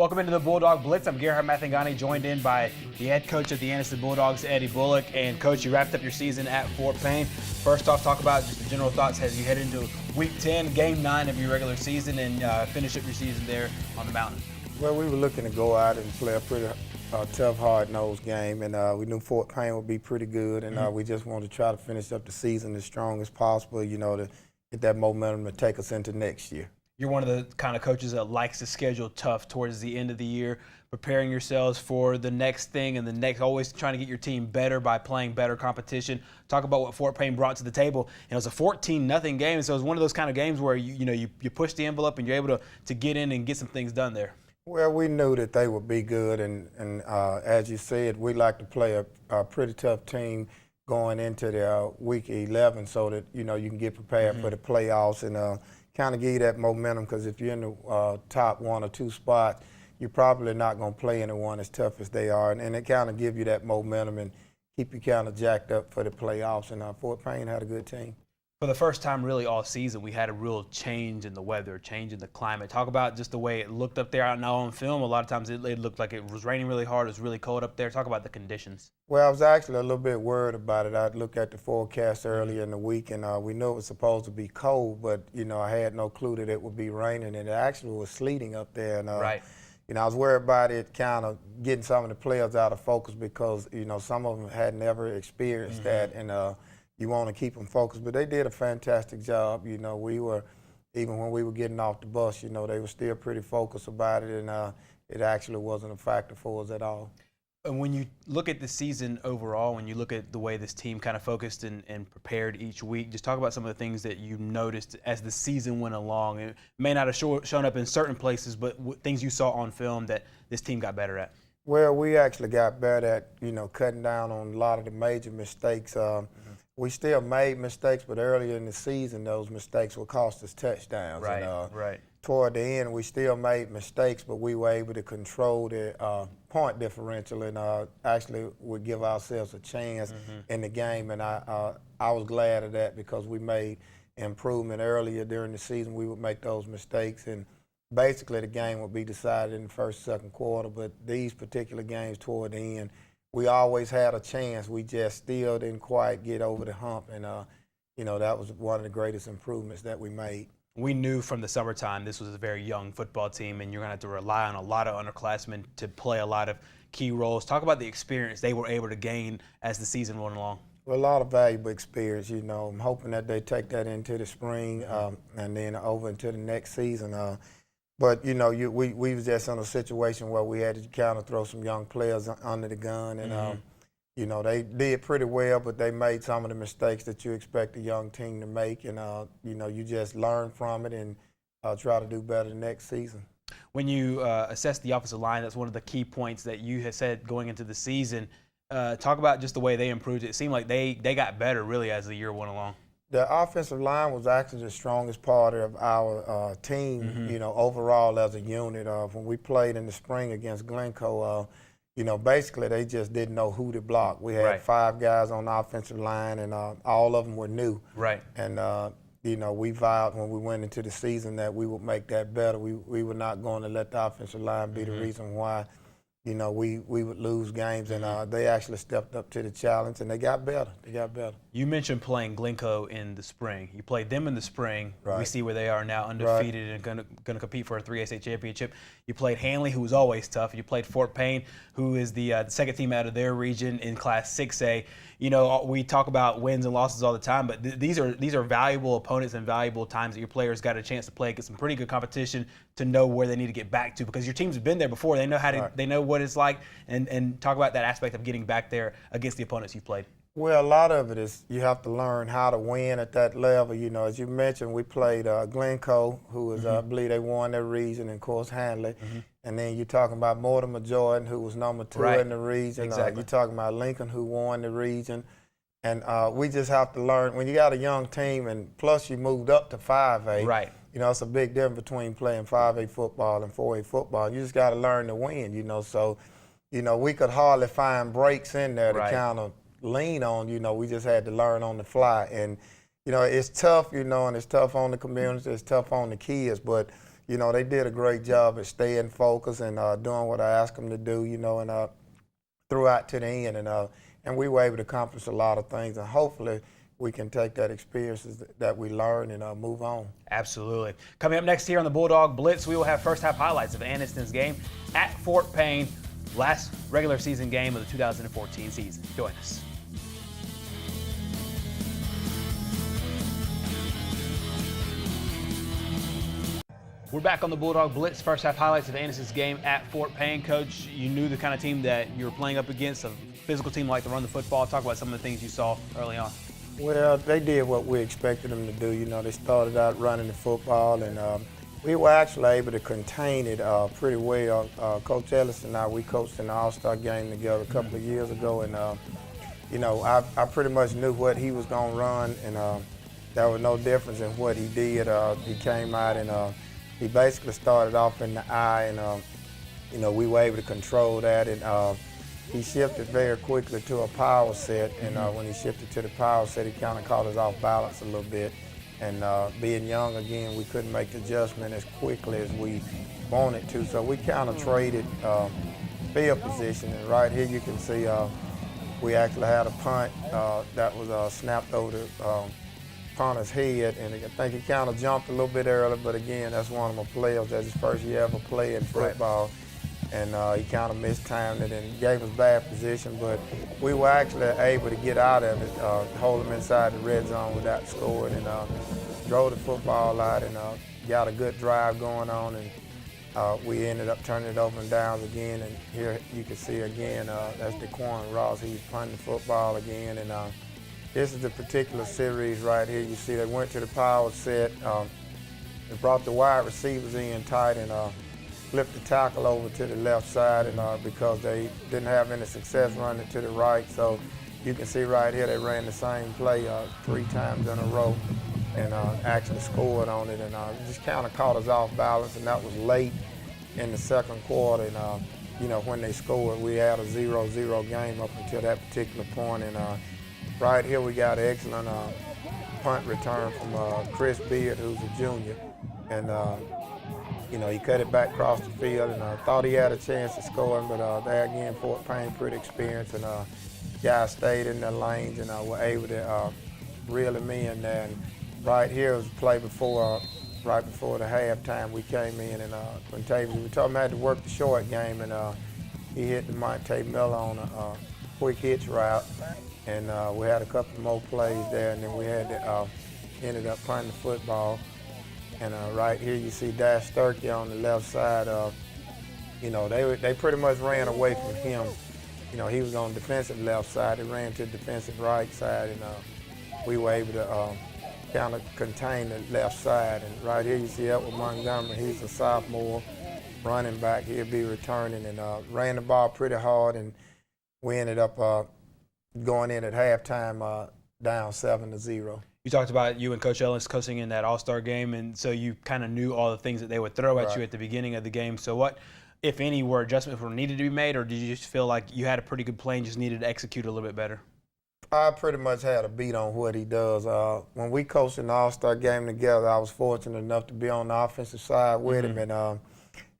Welcome into the Bulldog Blitz. I'm Gerhard Mathangani, joined in by the head coach of the Anniston Bulldogs, Eddie Bullock. And Coach, you wrapped up your season at Fort Payne. First off, talk about just the general thoughts as you head into Week 10, Game 9 of your regular season, and finish up your season there on the mountain. Well, we were looking to go out and play a pretty tough, hard-nosed game, and we knew Fort Payne would be pretty good, and we just wanted to try to finish up the season as strong as possible, you know, to get that momentum to take us into next year. You're one of the kind of coaches that likes to schedule tough towards the end of the year, preparing yourselves for the next thing and the next, always trying to get your team better by playing better competition. Talk about what Fort Payne brought to the table. And it was a 14-0 game, so it was one of those kind of games where you push the envelope and you're able to get in and get some things done there. Well, we knew that they would be good, and as you said, we like to play a pretty tough team going into the Week 11 so that, you can get prepared for the playoffs and kind of give you that momentum, because if you're in the top 1 or 2 spots, you're probably not going to play anyone as tough as they are, and it kind of give you that momentum and keep you kind of jacked up for the playoffs. And Fort Payne had a good team. For the first time really all season, we had a real change in the weather, change in the climate. Talk about just the way it looked up there out now on film. A lot of times it looked like it was raining really hard. It was really cold up there. Talk about the conditions. Well, I was actually a little bit worried about it. I looked at the forecast earlier in the week, and we knew it was supposed to be cold, but, I had no clue that it would be raining, and it actually was sleeting up there. And, right. I was worried about it kind of getting some of the players out of focus because, some of them had never experienced that, and you want to keep them focused. But they did a fantastic job. We were, even when we were getting off the bus, they were still pretty focused about it, and it actually wasn't a factor for us at all. And when you look at the season overall, when you look at the way this team kind of focused and prepared each week, just talk about some of the things that you noticed as the season went along. It may not have shown up in certain places, but things you saw on film that this team got better at. Well, we actually got better at, cutting down on a lot of the major mistakes. We still made mistakes, but earlier in the season, those mistakes would cost us touchdowns. Right, and, right. Toward the end, we still made mistakes, but we were able to control the point differential and actually would give ourselves a chance in the game. And I was glad of that because we made improvement earlier during the season. We would make those mistakes, and basically the game would be decided in the first, second quarter. But these particular games toward the end, we always had a chance. We just still didn't quite get over the hump, and that was one of the greatest improvements that we made. We knew from the summertime this was a very young football team, and you're going to have to rely on a lot of underclassmen to play a lot of key roles. Talk about the experience they were able to gain as the season went along. Well, a lot of valuable experience. I'm hoping that they take that into the spring and then over into the next season. But, we was just in a situation where we had to kind of throw some young players under the gun. And, they did pretty well, but they made some of the mistakes that you expect a young team to make. And, you just learn from it and try to do better next season. When you assess the offensive line, that's one of the key points that you had said going into the season. Talk about just the way they improved. It seemed like they got better, really, as the year went along. The offensive line was actually the strongest part of our team, overall as a unit. When we played in the spring against Glencoe, basically they just didn't know who to block. We had 5 guys on the offensive line, and all of them were new. Right. And, we vowed when we went into the season that we would make that better. We were not going to let the offensive line be the reason why we would lose games, and they actually stepped up to the challenge, and they got better. You mentioned playing Glencoe in the spring. You played them in the spring. Right. We see where they are now, undefeated and going to compete for a 3A championship. You played Hanley, who was always tough. You played Fort Payne, who is the second team out of their region in Class 6A. We talk about wins and losses all the time, but these are valuable opponents and valuable times that your players got a chance to play against some pretty good competition to know where they need to get back to, because your team's been there before. They know how to, they know what it's like, and talk about that aspect of getting back there against the opponents you've played. Well, a lot of it is you have to learn how to win at that level. As you mentioned, we played Glencoe, who was, I believe they won their region, and of course Hanley. And then you're talking about Mortimer Jordan, who was number 2 in the region. Exactly. You're talking about Lincoln, who won the region. And we just have to learn, when you got a young team, and plus you moved up to 5A. Right. It's a big difference between playing 5A football and 4A football. You just got to learn to win, So, we could hardly find breaks in there to kind of lean on. We just had to learn on the fly. And, it's tough, and it's tough on the community, it's tough on the kids, but you know, they did a great job at staying focused and doing what I asked them to do, you know, and throughout to the end. And we were able to accomplish a lot of things. And hopefully we can take that experiences that we learned and move on. Absolutely. Coming up next here on the Bulldog Blitz, we will have first half highlights of Anniston's game at Fort Payne, last regular season game of the 2014 season. Join us. We're back on the Bulldog Blitz. First half highlights of Anniston's game at Fort Payne. Coach, you knew the kind of team that you were playing up against, a physical team like to run the football. Talk about some of the things you saw early on. Well, they did what we expected them to do. You know, they started out running the football, and we were actually able to contain it pretty well. Coach Ellis and I, we coached in the All-Star game together a couple of years ago, and you know, I pretty much knew what he was going to run, and there was no difference in what he did. He came out and he basically started off in the eye, and you know, we were able to control that, and he shifted very quickly to a power set, and when he shifted to the power set, he kind of caught us off balance a little bit. And being young again, we couldn't make the adjustment as quickly as we wanted to, so we kind of traded field position. And right here you can see we actually had a punt that was snapped over the punter's head, and I think he kind of jumped a little bit early, but again, that's one of my players. That's his first year ever playing football. And he kind of mistimed it and gave us bad position, but we were actually able to get out of it, hold him inside the red zone without scoring, and drove the football out and got a good drive going on, and we ended up turning it over and downs again. And here you can see again, that's DeQuan Ross. He's punting the football again, and this is the particular series right here. You see they went to the power set. They brought the wide receivers in tight and flipped the tackle over to the left side, and because they didn't have any success running to the right. So you can see right here they ran the same play 3 times in a row and actually scored on it, and just kind of caught us off balance, and that was late in the second quarter. And you know, when they scored, we had a 0-0 game up until that particular point. And right here we got an excellent punt return from Chris Beard, who's a junior, and you know, he cut it back across the field, and thought he had a chance of scoring, but there again, Fort Payne pretty experienced, and guys stayed in their lanes, and were able to reel him in there. And right here was a play before, right before the halftime, we came in, and we told him I had to work the short game, and he hit the Monte Miller on a quick hitch route, and we had a couple more plays there, and then we had to, ended up punting the football. And right here you see Dash Sturkey on the left side. You know, they pretty much ran away from him. You know, he was on the defensive left side. They ran to the defensive right side, and we were able to kind of contain the left side. And right here you see Edward Montgomery. He's a sophomore running back. He'll be returning, and ran the ball pretty hard, and we ended up going in at halftime down 7-0. You talked about you and Coach Ellis coaching in that All-Star game, and so you kind of knew all the things that they would throw at you at the beginning of the game. So what, if any, were adjustments were needed to be made, or did you just feel like you had a pretty good play and just needed to execute a little bit better? I pretty much had a beat on what he does. When we coached in the All-Star game together, I was fortunate enough to be on the offensive side with him, and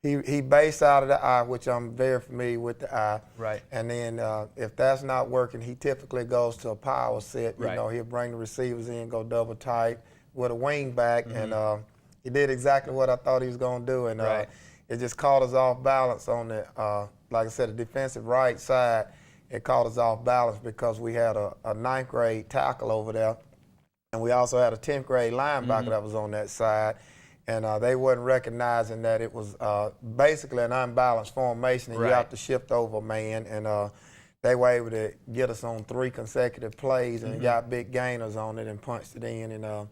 he based out of the eye, which I'm very familiar with the eye. Right. And then if that's not working, he typically goes to a power set. You know, he'll bring the receivers in, go double tight with a wing back, and he did exactly what I thought he was going to do. And it just caught us off balance on the, like I said, the defensive right side. It caught us off balance because we had a 9th grade tackle over there, and we also had a 10th grade linebacker that was on that side. And they wasn't recognizing that it was basically an unbalanced formation, and you have to shift over a man. And they were able to get us on 3 consecutive plays, and got big gainers on it and punched it in. And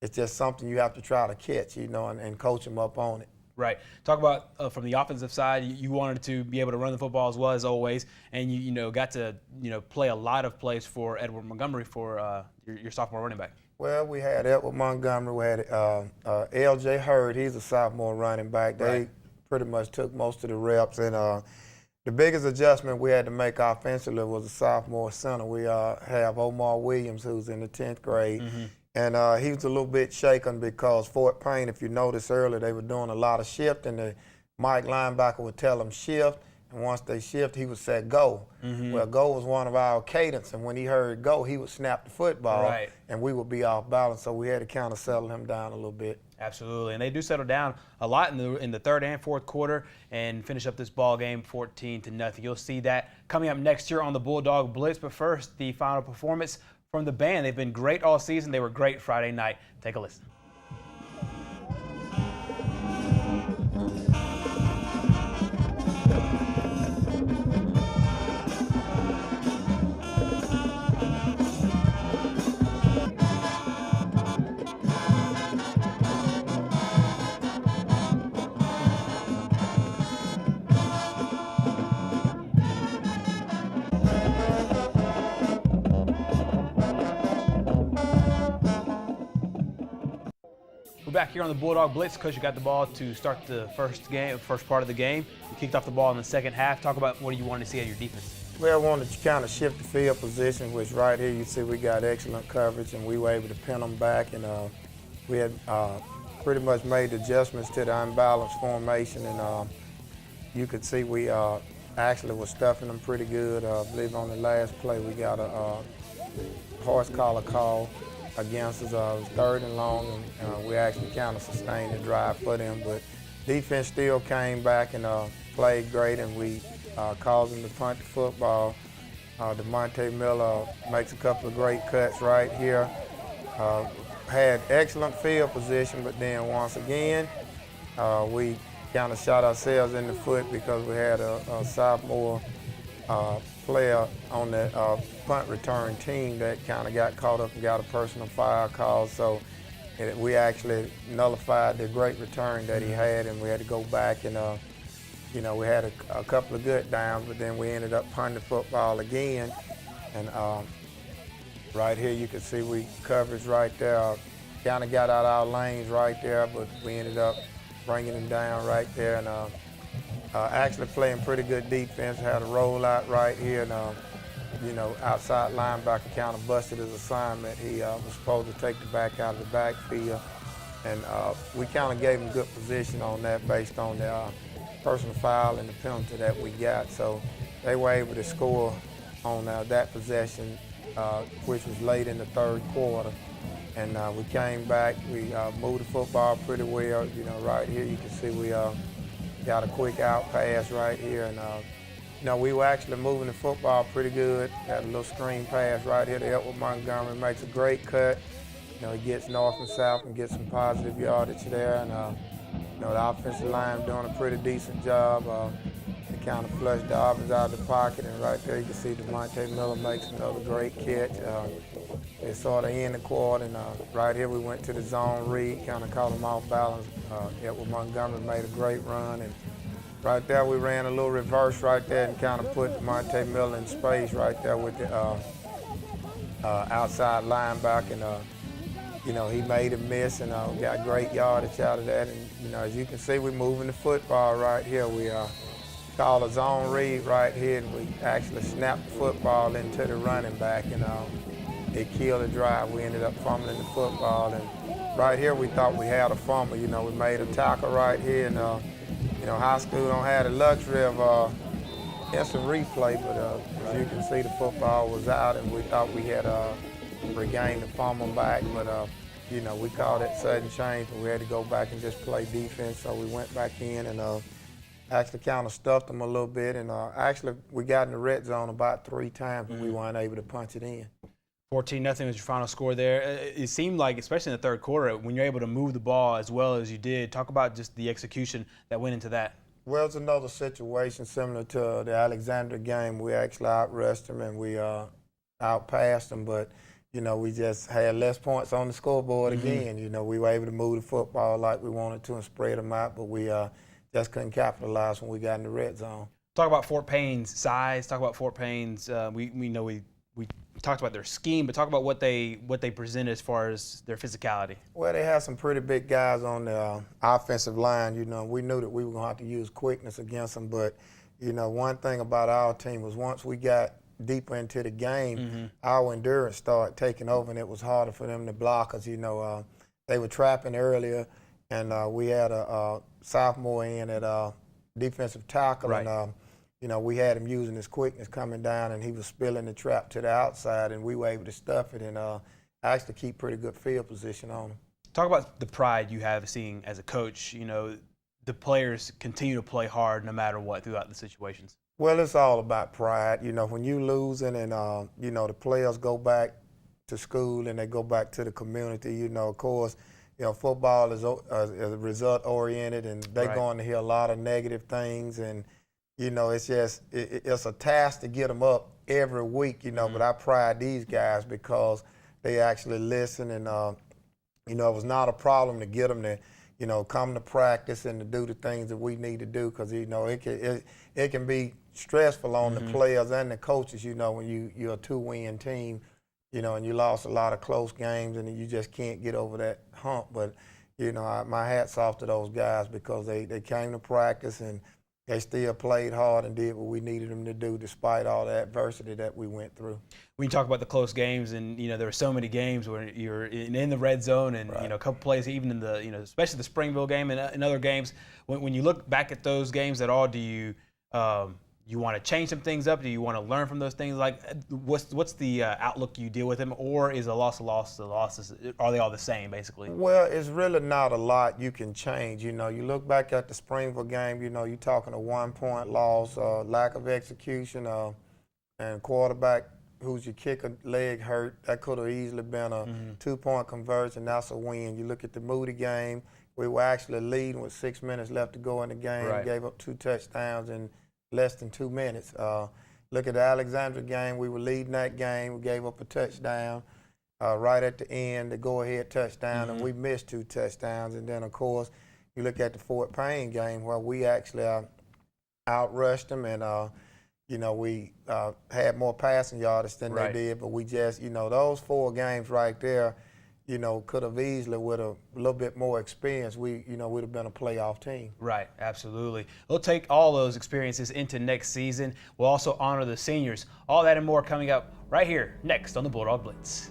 it's just something you have to try to catch, you know, and coach them up on it. Right. Talk about from the offensive side, you wanted to be able to run the football as well as always, and you know got to play a lot of plays for Edward Montgomery for your sophomore running back. Well, we had Edward Montgomery, we had L.J. Hurd, he's a sophomore running back. They pretty much took most of the reps, and the biggest adjustment we had to make offensively was a sophomore center. We have Omar Williams, who's in the 10th grade, And he was a little bit shaken because Fort Payne, if you noticed earlier, they were doing a lot of shift, and the Mike linebacker would tell them shift, and once they shift, he would say go. Well, go was one of our cadence, and when he heard go, he would snap the football, and we would be off balance, so we had to kind of settle him down a little bit. Absolutely, and they do settle down a lot in the third and fourth quarter and finish up this ball game 14-0. You'll see that coming up next year on the Bulldog Blitz, but first, the final performance from the band. They've been great all season. They were great Friday night. Take a listen. We're back here on the Bulldog Blitz. Coach, you got the ball to start the first part of the game. You kicked off the ball in the second half. Talk about what do you want to see out of your defense? Well, I wanted to kind of shift the field position, which right here you see we got excellent coverage, and we were able to pin them back, and we had pretty much made adjustments to the unbalanced formation, and you could see we actually were stuffing them pretty good. I believe on the last play we got a horse collar call against us. It was 3rd and long, and we actually kind of sustained the drive for them. But defense still came back and played great, and we caused them to punt the football. DeMonte Miller makes a couple of great cuts right here. Had excellent field position, but then once again, we kind of shot ourselves in the foot because we had a sophomore player on the punt return team that kind of got caught up and got a personal foul call. So we actually nullified the great return that he had, and we had to go back and, we had a couple of good downs, but then we ended up punting the football again. And right here you can see we coverage right there. Kind of got out of our lanes right there, but we ended up bringing him down right there. And actually playing pretty good defense, had a rollout right here, and outside linebacker kind of busted his assignment. He was supposed to take the back out of the backfield, and we kind of gave him good position on that based on the personal foul and the penalty that we got. So they were able to score on that possession, which was late in the third quarter. And we came back, we moved the football pretty well. Right here you can see we got a quick out pass right here, and we were actually moving the football pretty good. Had a little screen pass right here to Edward Montgomery, makes a great cut. He gets north and south and gets some positive yardage there, and the offensive line doing a pretty decent job. They kind of flushed the offense out of the pocket, and right there you can see DeMonte Miller makes another great catch. They sort of end the quarter, and right here we went to the zone read, kind of caught them off balance. Edward Montgomery made a great run, and right there we ran a little reverse right there and kind of put DeMonte Miller in space right there with the outside linebacker, and he made a miss, and got great yardage out of that. And as you can see, we're moving the football right here. We call a zone read right here, and we actually snapped the football into the running back, and it killed the drive. We ended up fumbling the football, and right here we thought we had a fumble. We made a tackle right here, and high school don't have the luxury of instant replay, but as you can see, the football was out, and we thought we had regained the fumble back, but we called it sudden change, and we had to go back and just play defense. So we went back in and actually kind of stuffed them a little bit, and actually we got in the red zone about 3 times, and we weren't able to punch it in. 14-0 was your final score there. It seemed like, especially in the third quarter, when you're able to move the ball as well as you did, talk about just the execution that went into that. Well, it's another situation similar to the Alexander game. We actually outrushed them and we outpassed them, but we just had less points on the scoreboard again. We were able to move the football like we wanted to and spread them out, but we just couldn't capitalize when we got in the red zone. Talk about Fort Payne's size. Talk about Fort Payne's. We talked about their scheme, but talk about what they present as far as their physicality. Well, they had some pretty big guys on the offensive line. We knew that we were going to have to use quickness against them, but one thing about our team was once we got deeper into the game, our endurance started taking over, and it was harder for them to block us. They were trapping earlier, and we had a sophomore in at defensive tackle, right. and we had him using his quickness coming down, and he was spilling the trap to the outside, and we were able to stuff it and actually keep pretty good field position on him. Talk about the pride you have seeing as a coach. The players continue to play hard no matter what throughout the situations. Well, it's all about pride. When you losing and, the players go back to school and they go back to the community, of course, football is result-oriented, and they're right. going to hear a lot of negative things. And, it's just it's a task to get them up every week, but I pride these guys because they actually listen. And, it was not a problem to get them to, come to practice and to do the things that we need to do, because, it can be stressful on the players and the coaches, when you're a 2-win team, and you lost a lot of close games and you just can't get over that hump. But, my hat's off to those guys because they came to practice and they still played hard and did what we needed them to do despite all the adversity that we went through. We talk about the close games, and there were so many games where you're in the red zone, and right. A couple plays even in the especially the Springville game and other games. When you look back at those games at all, do you you want to change some things up? Do you want to learn from those things? Like, what's the outlook you deal with them, or is a loss a loss? The losses, are they all the same basically? Well, it's really not a lot you can change. You look back at the Springville game. You're talking a 1-point loss, lack of execution, and quarterback who's your kicker leg hurt. That could have easily been a 2-point conversion. That's a win. You look at the Moody game. We were actually leading with 6 minutes left to go in the game. Right. Gave up 2 touchdowns in less than 2 minutes. Look at the Alexandria game. We were leading that game. We gave up a touchdown right at the end, the go-ahead touchdown, and we missed 2 touchdowns. And then, of course, you look at the Fort Payne game where we actually outrushed them, and we had more passing yardage than right. they did. But we just, those 4 games right there, could have easily, with a little bit more experience, we'd have been a playoff team. Right, absolutely. We'll take all those experiences into next season. We'll also honor the seniors. All that and more coming up right here next on the Bulldog Blitz.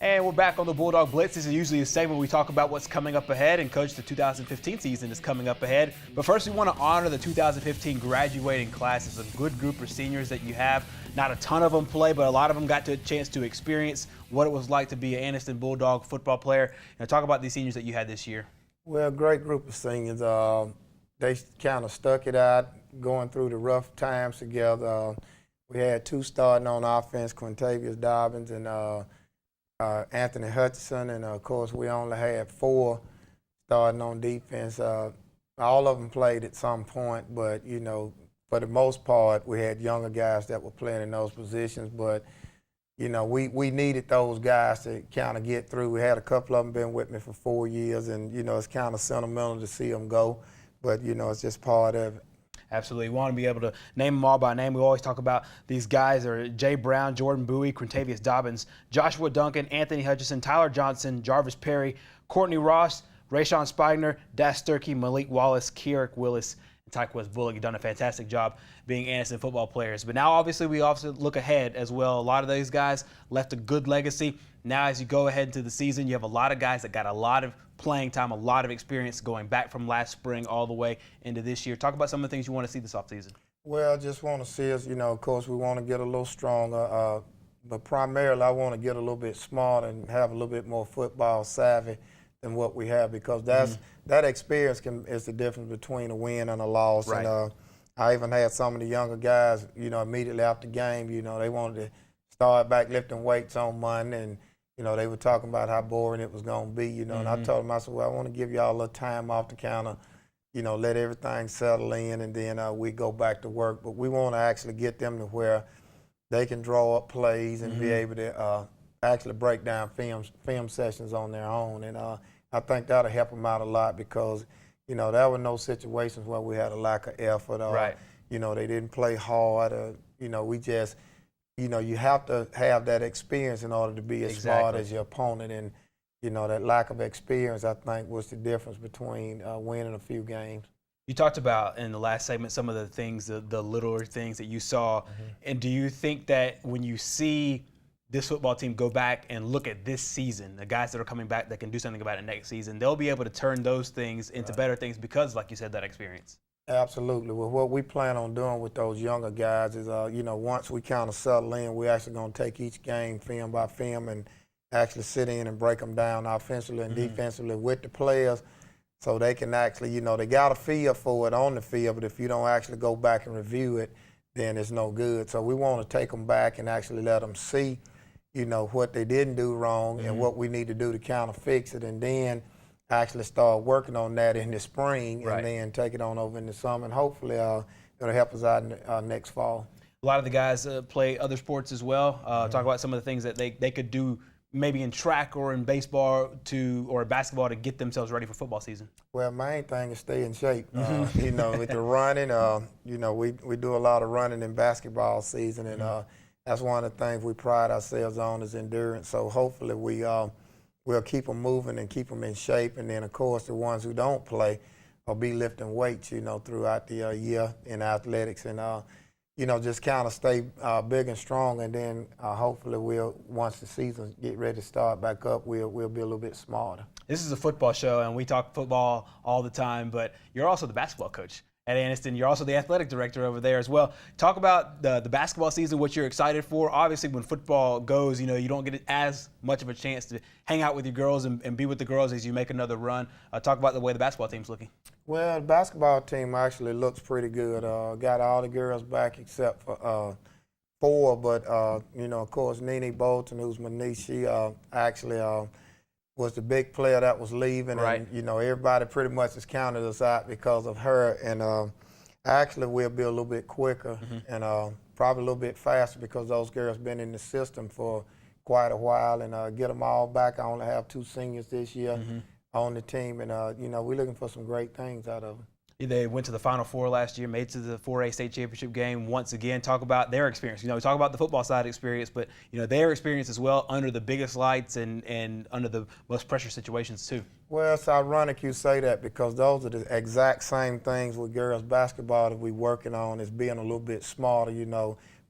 And we're back on the Bulldog Blitz. This is usually a segment where we talk about what's coming up ahead, and Coach, the 2015 season is coming up ahead. But first, we want to honor the 2015 graduating class. It's a good group of seniors that you have. Not a ton of them play, but a lot of them got a chance to experience what it was like to be an Anniston Bulldog football player. Talk about these seniors that you had this year. Well, great group of seniors. They kind of stuck it out, going through the rough times together. We had 2 starting on offense, Quintavious Dobbins and Anthony Hutchinson, and of course we only had 4 starting on defense. All of them played at some point, but for the most part we had younger guys that were playing in those positions. But we needed those guys to kind of get through. We had a couple of them been with me for 4 years, and it's kind of sentimental to see them go, but it's just part of it. Absolutely. We want to be able to name them all by name. We always talk about these guys are Jay Brown, Jordan Bowie, Quintavious Dobbins, Joshua Duncan, Anthony Hutchison, Tyler Johnson, Jarvis Perry, Courtney Ross, Rayshawn Spigner, Das Sturkey, Malik Wallace, Kierik Willis, and Tyquez Bullock. You've done a fantastic job being Anniston football players. But now, obviously, we also look ahead as well. A lot of these guys left a good legacy. Now, as you go ahead into the season, you have a lot of guys that got a lot of playing time, a lot of experience going back from last spring all the way into this year. Talk about some of the things you want to see this offseason. Well, I just want to see us, of course, we want to get a little stronger, but primarily I want to get a little bit smarter and have a little bit more football savvy than what we have, because that experience is the difference between a win and a loss. Right. And I even had some of the younger guys, immediately after the game, they wanted to start back lifting weights on Monday, and they were talking about how boring it was going to be, and I told them, I said, well, I want to give y'all a little time off to kind of, let everything settle in, and then we go back to work. But we want to actually get them to where they can draw up plays and be able to actually break down film sessions on their own. And I think that'll help them out a lot, because, there were no situations where we had a lack of effort or, Right. they didn't play hard or, we just, you have to have that experience in order to be as smart as your opponent. And, that lack of experience, I think, was the difference between winning a few games. You talked about in the last segment some of the things, the littler things that you saw. And do you think that when you see this football team go back and look at this season, the guys that are coming back that can do something about it next season, they'll be able to turn those things into better things because, like you said, that experience? Absolutely. Well, what we plan on doing with those younger guys is, once we kind of settle in, we're actually going to take each game film by film and actually sit in and break them down offensively and defensively with the players so they can actually, they got a feel for it on the field, but if you don't actually go back and review it, then it's no good. So we want to take them back and actually let them see, what they didn't do wrong and what we need to do to kind of fix it, and then actually start working on that in the spring and then take it on over in the summer, and hopefully it'll help us out in, next fall. A lot of the guys play other sports as well. Talk about some of the things that they could do maybe in track or in baseball or basketball to get themselves ready for football season. Well, main thing is stay in shape. With the running, we do a lot of running in basketball season, and that's one of the things we pride ourselves on is endurance. So hopefully we'll keep them moving and keep them in shape. And then, of course, the ones who don't play will be lifting weights, throughout the year in athletics. And, just kind of stay big and strong. And then hopefully once the season get ready to start back up, we'll be a little bit smarter. This is a football show, and we talk football all the time, but you're also the basketball coach at Anniston. You're also the athletic director over there as well. Talk about the basketball season, what you're excited for. Obviously, when football goes, you don't get as much of a chance to hang out with your girls and be with the girls as you make another run. Talk about the way the basketball team's looking. Well, the basketball team actually looks pretty good. Got all the girls back except for 4, but, of course, Nene Bolton, who's my niece, she actually was the big player that was leaving. Right. And, everybody pretty much has counted us out because of her. And actually we'll be a little bit quicker and probably a little bit faster because those girls been in the system for quite a while, and get them all back. I only have 2 seniors this year on the team, and, we're looking for some great things out of them. They went to the Final Four last year, made to the 4A state championship game once again. Talk about their experience. We talk about the football side experience, but their experience as well under the biggest lights and under the most pressure situations too. Well, it's ironic you say that because those are the exact same things with girls basketball that we're working on, is being a little bit smarter.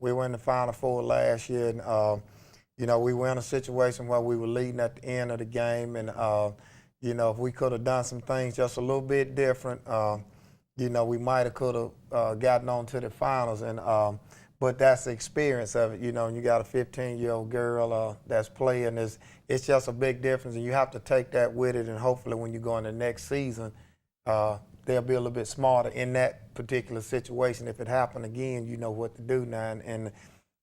We were in the Final Four last year, and we were in a situation where we were leading at the end of the game, and if we could have done some things just a little bit different, we might have could have gotten on to the finals, and but that's the experience of it, and you got a 15-year-old girl that's playing. It's just a big difference, and you have to take that with it, and hopefully when you go in the next season, they'll be a little bit smarter in that particular situation. If it happened again, you know what to do now, and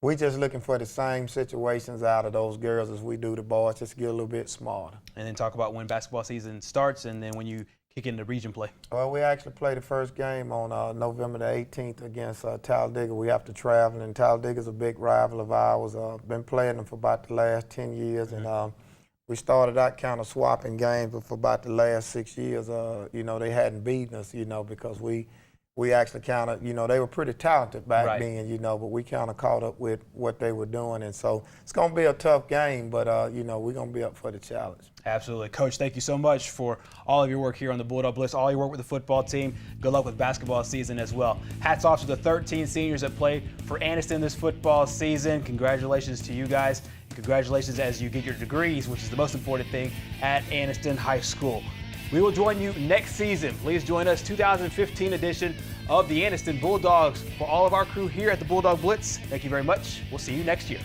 we're just looking for the same situations out of those girls as we do the boys, just get a little bit smarter. And then talk about when basketball season starts and then when you kick into region play. Well, we actually play the first game on November the 18th against Talladega. We have to travel, and Talladega's a big rival of ours. Been playing them for about the last 10 years, and we started out kind of swapping games, but for about the last 6 years, they hadn't beaten us, because we actually kind of, they were pretty talented back then, but we kind of caught up with what they were doing. And so it's going to be a tough game, but, we're going to be up for the challenge. Absolutely. Coach, thank you so much for all of your work here on the Bulldog Blitz, all your work with the football team. Good luck with basketball season as well. Hats off to the 13 seniors that play for Anniston this football season. Congratulations to you guys. Congratulations as you get your degrees, which is the most important thing at Anniston High School. We will join you next season. Please join us 2015 edition of the Anniston Bulldogs. For all of our crew here at the Bulldog Blitz, thank you very much. We'll see you next year.